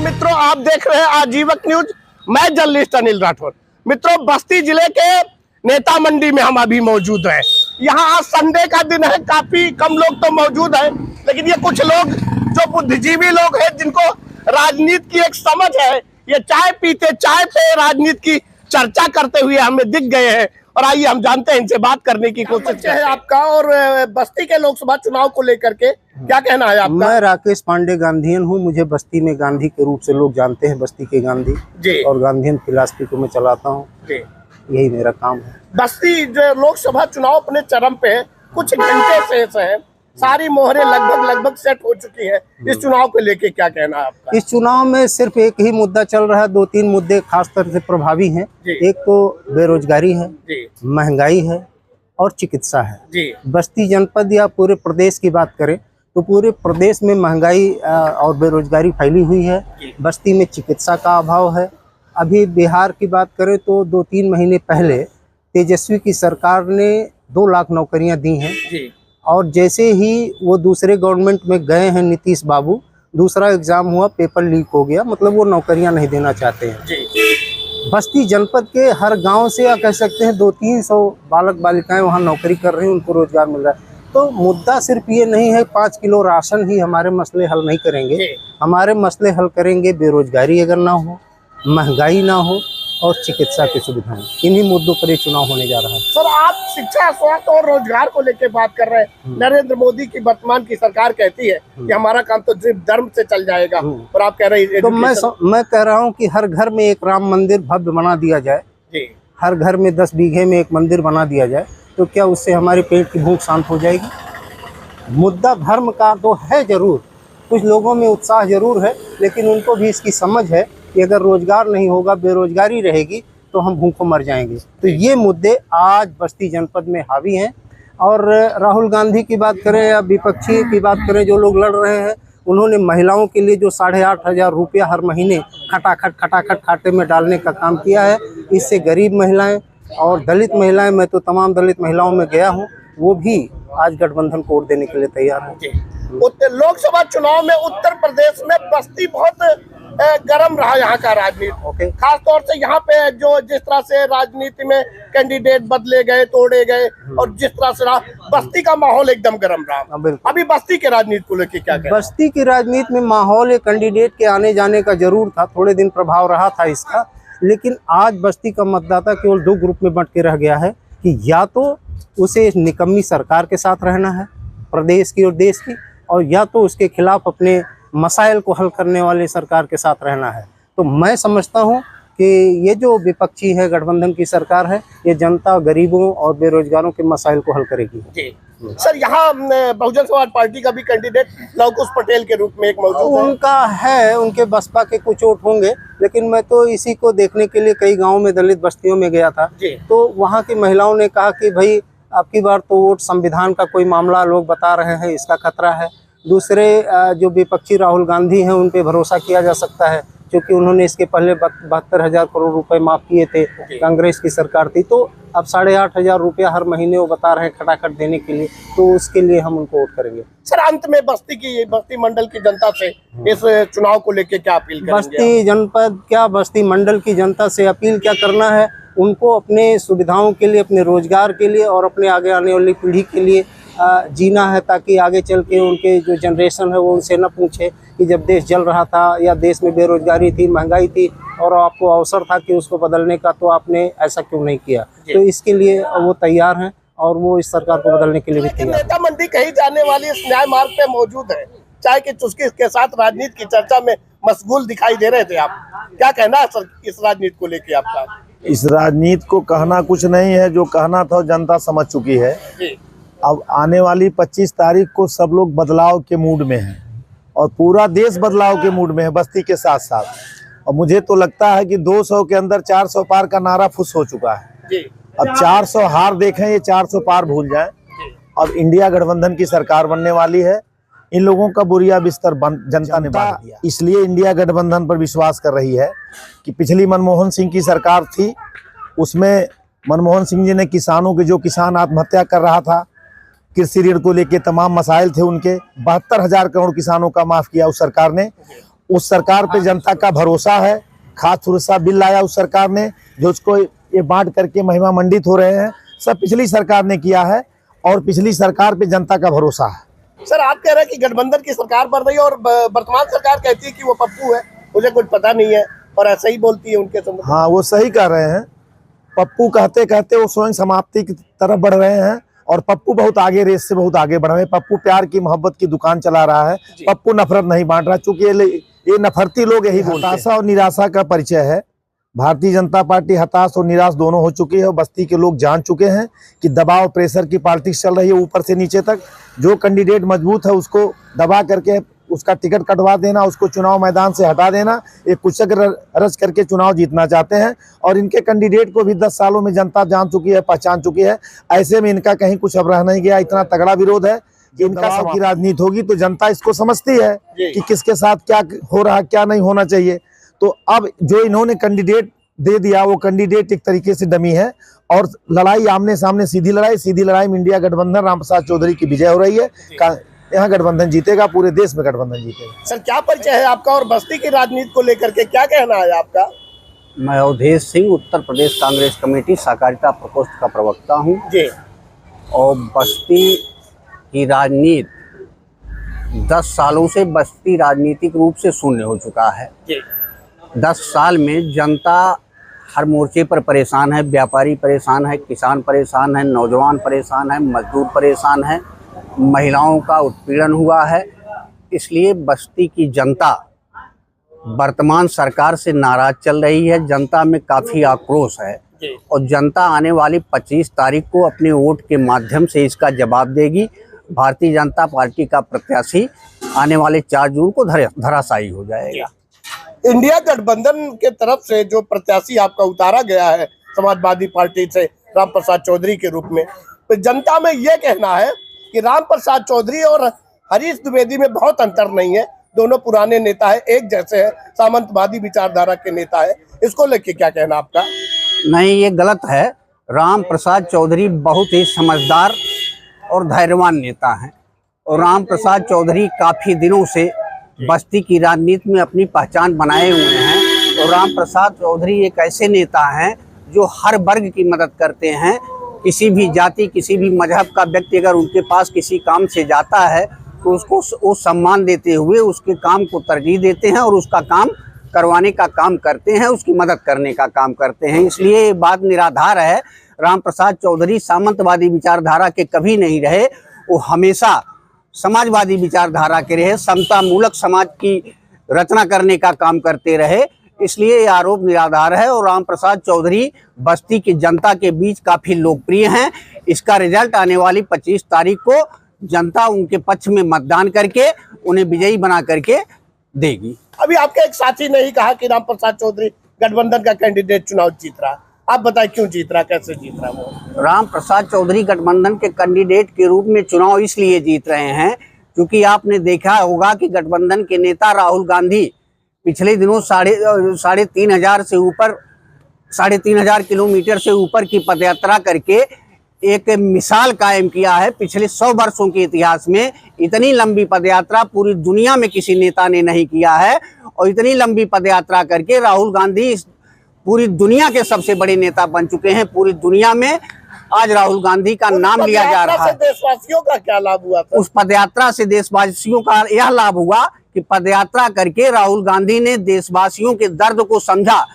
मित्रों, आप देख रहे हैं आजीवक न्यूज। मैं जर्नलिस्ट अनिल राठौर। मित्रों, बस्ती जिले के नेता मंडी में हम अभी मौजूद हैं। यहाँ आज संडे का दिन है, काफी कम लोग तो मौजूद हैं, लेकिन ये कुछ लोग जो बुद्धिजीवी लोग हैं, जिनको राजनीति की एक समझ है, ये चाय पीते चाय पे राजनीति की चर्चा करते हुए हमें दिख गए हैं। और आइए हम जानते हैं, इनसे बात करने की कोशिश है आपका। और बस्ती के लोकसभा चुनाव को लेकर के क्या कहना है आपका? मैं राकेश पांडे गांधीयन हूँ। मुझे बस्ती में गांधी के रूप से लोग जानते हैं, बस्ती के गांधी जी। और गांधीयन फिलॉसफी को मैं चलाता हूँ जी। यही मेरा काम है। बस्ती जो लोकसभा चुनाव अपने चरम पे है, कुछ घंटे शेष है, सारी मोहरें लगभग सेट हो चुकी है। इस चुनाव को लेके क्या कहना है आपका? इस चुनाव में सिर्फ एक ही मुद्दा चल रहा है, 2-3 मुद्दे खास तौर से प्रभावी हैं। एक तो बेरोजगारी है, महंगाई है और चिकित्सा है जी। बस्ती जनपद या पूरे प्रदेश की बात करें तो पूरे प्रदेश में महंगाई और बेरोजगारी फैली हुई है। बस्ती में चिकित्सा का अभाव है। अभी बिहार की बात करें तो 2-3 महीने पहले तेजस्वी की सरकार ने 2 लाख नौकरियां दी हैं जी। और जैसे ही वो दूसरे गवर्नमेंट में गए हैं नीतीश बाबू, दूसरा एग्जाम हुआ, पेपर लीक हो गया, मतलब वो नौकरियां नहीं देना चाहते हैं जी। बस्ती जनपद के हर गांव से या कह सकते हैं 200-300 बालक बालिकाएं वहां नौकरी कर रही हैं, उनको रोजगार मिल रहा है। तो मुद्दा सिर्फ ये नहीं है 5 किलो राशन ही हमारे मसले हल नहीं करेंगे। हमारे मसले हल करेंगे बेरोजगारी अगर ना हो, महंगाई ना हो और चिकित्सा की सुविधाएं। इन्हीं मुद्दों पर ये चुनाव होने जा रहा है। सर, आप शिक्षा, स्वास्थ्य और रोजगार को लेकर बात कर रहे हैं। नरेंद्र मोदी की वर्तमान की सरकार कहती है कि हमारा काम तो सिर्फ धर्म से चल जाएगा, और आप कह रहे हैं तो मैं कह रहा हूँ कि हर घर में एक राम मंदिर भव्य बना दिया जाए जी। हर घर में 10 बीघे में एक मंदिर बना दिया जाए, तो क्या उससे हमारे पेट की भूख शांत हो जाएगी? मुद्दा धर्म का तो है जरूर, कुछ लोगों में उत्साह जरूर है, लेकिन उनको भी इसकी समझ है कि अगर रोजगार नहीं होगा, बेरोजगारी रहेगी, तो हम भूखों मर जाएंगे। तो ये मुद्दे आज बस्ती जनपद में हावी हैं। और राहुल गांधी की बात करें या विपक्षी की बात करें, जो लोग लड़ रहे हैं, उन्होंने महिलाओं के लिए जो 8,500 रुपया हर महीने खटाखट खाते में डालने का काम किया है। इससे गरीब महिलाएं और दलित महिलाएं, मैं तो तमाम दलित महिलाओं में गया हूँ, वो भी आज गठबंधन को वोट देने के लिए तैयार है। लोकसभा चुनाव में उत्तर प्रदेश में बस्ती बहुत गर्म रहा, यहाँ का राजनीति खास तौर से। यहाँ पे जो जिस तरह से राजनीति में कैंडिडेट बदले गए, तोड़े गए, और जिस तरह से रहा, बस्ती का माहौल एकदम गर्म रहा। अभी बस्ती के राजनीति को लेकर क्या कहना? बस्ती की राजनीति में माहौल कैंडिडेट के आने जाने का जरूर था, थोड़े दिन प्रभाव रहा था इसका, लेकिन आज बस्ती का मतदाता केवल 2 ग्रुप में बंट के रह गया है कि या तो उसे निकम्मी सरकार के साथ रहना है, प्रदेश की और देश की, और या तो उसके खिलाफ अपने मसाइल को हल करने वाले सरकार के साथ रहना है। तो मैं समझता हूं कि ये जो विपक्षी है, गठबंधन की सरकार है, ये जनता, गरीबों और बेरोजगारों के मसाइल को हल करेगी जी। सर, यहाँ बहुजन समाज पार्टी का भी कैंडिडेट लवकुश पटेल के रूप में एक मौजूद है। उनका है, उनके बसपा के कुछ वोट होंगे, लेकिन मैं तो इसी को देखने के लिए कई गाँव में दलित बस्तियों में गया था, तो वहाँ की महिलाओं ने कहा कि भाई अब की बार तो वोट संविधान का कोई मामला लोग बता रहे हैं, इसका खतरा है। दूसरे जो विपक्षी राहुल गांधी हैं, उन पे भरोसा किया जा सकता है, क्योंकि उन्होंने इसके पहले 72,000 करोड़ रुपए माफ किए थे, कांग्रेस की सरकार थी। तो अब 8,500 रुपया हर महीने वो बता रहे हैं खटाखट देने के लिए, तो उसके लिए हम उनको वोट करेंगे। सर, अंत में बस्ती मंडल की जनता से इस चुनाव को लेकर क्या अपील करेंगे? बस्ती जनपद क्या, बस्ती मंडल की जनता से अपील क्या करना है, उनको अपने सुविधाओं के लिए, अपने रोजगार के लिए और अपने आगे आने वाली पीढ़ी के लिए जीना है, ताकि आगे चल के उनके जो जनरेशन है वो उनसे न पूछे कि जब देश जल रहा था या देश में बेरोजगारी थी, महंगाई थी, और आपको अवसर था कि उसको बदलने का, तो आपने ऐसा क्यों नहीं किया। तो इसके लिए वो तैयार हैं और वो इस सरकार को बदलने के लिए भी तैयार है। नेता मंडी कही जाने वाली इस न्याय मार्ग पे मौजूद है, चाय की चुस्की के साथ राजनीति की चर्चा में मशगूल दिखाई दे रहे थे। आप क्या कहना है सर इस राजनीति को लेके आपका? इस राजनीति को कहना कुछ नहीं है, जो कहना था जनता समझ चुकी है। अब आने वाली 25 तारीख को सब लोग बदलाव के मूड में हैं और पूरा देश बदलाव के मूड में है, बस्ती के साथ साथ। और मुझे तो लगता है कि 200 के अंदर 400 पार का नारा फुस हो चुका है। अब 400 हार देखें, ये 400 पार भूल जाएं। अब इंडिया गठबंधन की सरकार बनने वाली है। इन लोगों का बुरिया बिस्तर जनता ने बांट दिया, इसलिए इंडिया गठबंधन पर विश्वास कर रही है। कि पिछली मनमोहन सिंह की सरकार थी, उसमें मनमोहन सिंह जी ने किसानों के, जो किसान आत्महत्या कर रहा था, कृषि ऋण को लेके तमाम मसाइल थे उनके, 72,000 करोड़ किसानों का माफ किया उस सरकार ने। उस सरकार पे जनता का भरोसा है। खाद सुरक्षा बिल लाया उस सरकार ने, जो उसको ये बांट करके महिमा मंडित हो रहे हैं, सब पिछली सरकार ने किया है और पिछली सरकार पे जनता का भरोसा है। सर आप कह रहे हैं कि गठबंधन की सरकार बढ़ रही है और वर्तमान सरकार कहती है कि वो पप्पू है, मुझे कुछ पता नहीं है, और ऐसा ही बोलती है उनके संबंध। हाँ, वो सही कह रहे हैं। पप्पू कहते कहते वो स्वयं समाप्ति की तरफ बढ़ रहे हैं और पप्पू बहुत आगे, रेस से बहुत आगे बढ़ रहे हैं। पप्पू प्यार की मोहब्बत की दुकान चला रहा है, पप्पू नफरत नहीं बांट रहा, चूंकि ये नफरती लोग यही बोलते हैं। हताशा और निराशा का परिचय है। भारतीय जनता पार्टी हताश और निराश दोनों हो चुकी है और बस्ती के लोग जान चुके हैं कि दबाव प्रेशर की पॉलिटिक्स चल रही है ऊपर से नीचे तक। जो कैंडिडेट मजबूत है उसको दबा करके उसका टिकट कटवा देना, उसको चुनाव मैदान से हटा देना, एक कुचक रच करके चुनाव जीतना चाहते हैं। और इनके कैंडिडेट को भी 10 सालों में जनता जान चुकी है, पहचान चुकी है। ऐसे में इनका कहीं कुछ अब रह नहीं गया, इतना तगड़ा विरोध है कि इनका सबकी राजनीति होगी तो जनता इसको समझती है कि किसके साथ क्या हो रहा, क्या नहीं होना चाहिए। तो अब जो इन्होंने कैंडिडेट दे दिया वो कैंडिडेट एक तरीके से डमी है और लड़ाई आमने सामने, सीधी लड़ाई में इंडिया गठबंधन रामप्रसाद चौधरी की विजय हो रही है। यहाँ गठबंधन जीतेगा, पूरे देश में गठबंधन जीतेगा। सर क्या परिचय है आपका और बस्ती की राजनीति को लेकर के क्या कहना है आपका? मैं अवधेश सिंह, उत्तर प्रदेश कांग्रेस कमेटी सहकारिता प्रकोष्ठ का प्रवक्ता हूँ जी। और बस्ती की राजनीति 10 सालों से बस्ती राजनीतिक रूप से शून्य हो चुका है जी। 10 साल में जनता हर मोर्चे पर परेशान है। व्यापारी परेशान है, किसान परेशान है, नौजवान परेशान है, मजदूर परेशान है, महिलाओं का उत्पीड़न हुआ है। इसलिए बस्ती की जनता वर्तमान सरकार से नाराज चल रही है। जनता में काफ़ी आक्रोश है और जनता आने वाली 25 तारीख को अपने वोट के माध्यम से इसका जवाब देगी। भारतीय जनता पार्टी का प्रत्याशी आने वाले 4 जून को धराशायी हो जाएगा। इंडिया गठबंधन के तरफ से जो प्रत्याशी आपका उतारा गया है समाजवादी पार्टी से रामप्रसाद चौधरी के रूप में, तो जनता में ये कहना है कि रामप्रसाद चौधरी और हरीश द्विवेदी में बहुत अंतर नहीं है, दोनों पुराने नेता है, एक जैसे है, सामंतवादी विचारधारा के नेता है। इसको लेके क्या कहना आपका? नहीं, ये गलत है। रामप्रसाद चौधरी बहुत ही समझदार और धैर्यवान नेता हैं और रामप्रसाद चौधरी काफ़ी दिनों से बस्ती की राजनीति में अपनी पहचान बनाए हुए हैं। और रामप्रसाद चौधरी एक ऐसे नेता हैं जो हर वर्ग की मदद करते हैं। किसी भी जाति, किसी भी मजहब का व्यक्ति अगर उनके पास किसी काम से जाता है तो उसको वो सम्मान देते हुए उसके काम को तरजीह देते हैं और उसका काम करवाने का काम करते हैं, उसकी मदद करने का काम करते हैं। इसलिए ये बात निराधार है। रामप्रसाद चौधरी सामंतवादी विचारधारा के कभी नहीं रहे, वो हमेशा समाजवादी विचारधारा के रहे, समता मूलक समाज की रचना करने का काम करते रहे। इसलिए ये आरोप निराधार है और रामप्रसाद चौधरी बस्ती की जनता के बीच काफ़ी लोकप्रिय हैं। इसका रिजल्ट आने वाली 25 तारीख को जनता उनके पक्ष में मतदान करके उन्हें विजयी बना करके देगी। अभी आपके एक साथी ने ही कहा कि रामप्रसाद चौधरी गठबंधन का कैंडिडेट चुनाव जीत रहा, आप बताएं क्यों जीत रहा, कैसे जीत रहा वो? रामप्रसाद चौधरी गठबंधन के कैंडिडेट के रूप में चुनाव इसलिए जीत रहे हैं क्योंकि आपने देखा होगा कि गठबंधन के नेता राहुल गांधी पिछले दिनों 3,500 किलोमीटर से ऊपर की पदयात्रा करके एक मिसाल कायम किया है। पिछले 100 वर्षों के इतिहास में इतनी लंबी पदयात्रा पूरी दुनिया में किसी नेता ने नहीं किया है और इतनी लंबी पदयात्रा करके राहुल गांधी पूरी दुनिया के सबसे बड़े नेता बन चुके हैं। पूरी दुनिया में आज राहुल गांधी का नाम लिया जा रहा है। देशवासियों का क्या लाभ हुआ था? उस पदयात्रा से देशवासियों का यह लाभ हुआ कि पदयात्रा करके राहुल गांधी ने देशवासियों के दर्द को समझा,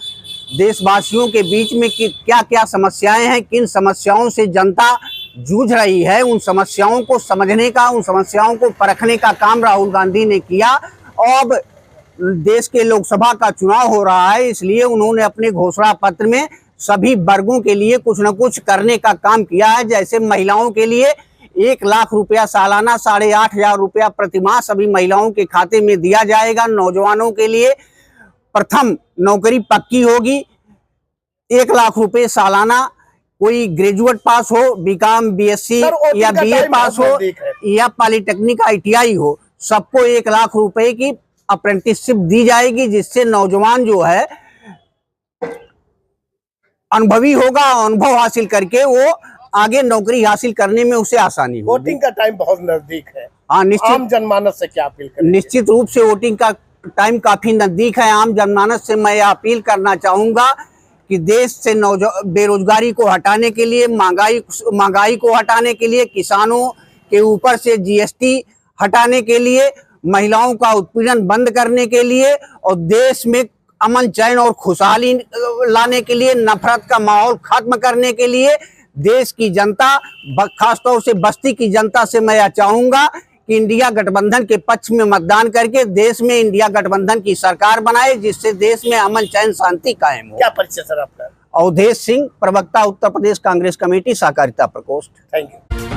देशवासियों के बीच में कि क्या क्या समस्याएं हैं, किन समस्याओं से जनता जूझ रही है, उन समस्याओं को समझने का, उन समस्याओं को परखने का काम राहुल गांधी ने किया। और देश के लोकसभा का चुनाव हो रहा है, इसलिए उन्होंने अपने घोषणा पत्र में सभी वर्गों के लिए कुछ न कुछ करने का काम किया है। जैसे महिलाओं के लिए 1 लाख रुपया सालाना, 8,500 रुपया प्रतिमाह सभी महिलाओं के खाते में दिया जाएगा। नौजवानों के लिए प्रथम नौकरी पक्की होगी, 1 लाख रुपए सालाना। कोई ग्रेजुएट पास हो, बीकॉम, बीएससी या बीए पास हो या पॉलिटेक्निक ITI हो, सबको 1 लाख रुपए की अप्रेंटिसशिप दी जाएगी, जिससे नौजवान जो है अनुभवी होगा, अनुभव हासिल करके वो आगे नौकरी हासिल करने में उसे आसानी होगी। वोटिंग का टाइम बहुत नजदीक है, हाँ, निश्चित आम जनमानस से क्या अपील करें? निश्चित रूप से वोटिंग का टाइम काफी नजदीक है। आम जनमानस से मैं अपील करना चाहूंगा कि देश से बेरोजगारी को हटाने के लिए, महंगाई को हटाने के लिए, किसानों के ऊपर से जीएसटी हटाने के लिए, महिलाओं का उत्पीड़न बंद करने के लिए और देश में अमन चैन और खुशहाली लाने के लिए, नफरत का माहौल खत्म करने के लिए देश की जनता, खासतौर से बस्ती की जनता से मैं चाहूंगा कि इंडिया गठबंधन के पक्ष में मतदान करके देश में इंडिया गठबंधन की सरकार बनाए, जिससे देश में अमन चैन शांति कायम हो। क्या परिचय सर आपका? अवधेश सिंह, प्रवक्ता, उत्तर प्रदेश कांग्रेस कमेटी सहकारिता प्रकोष्ठ। Thank you.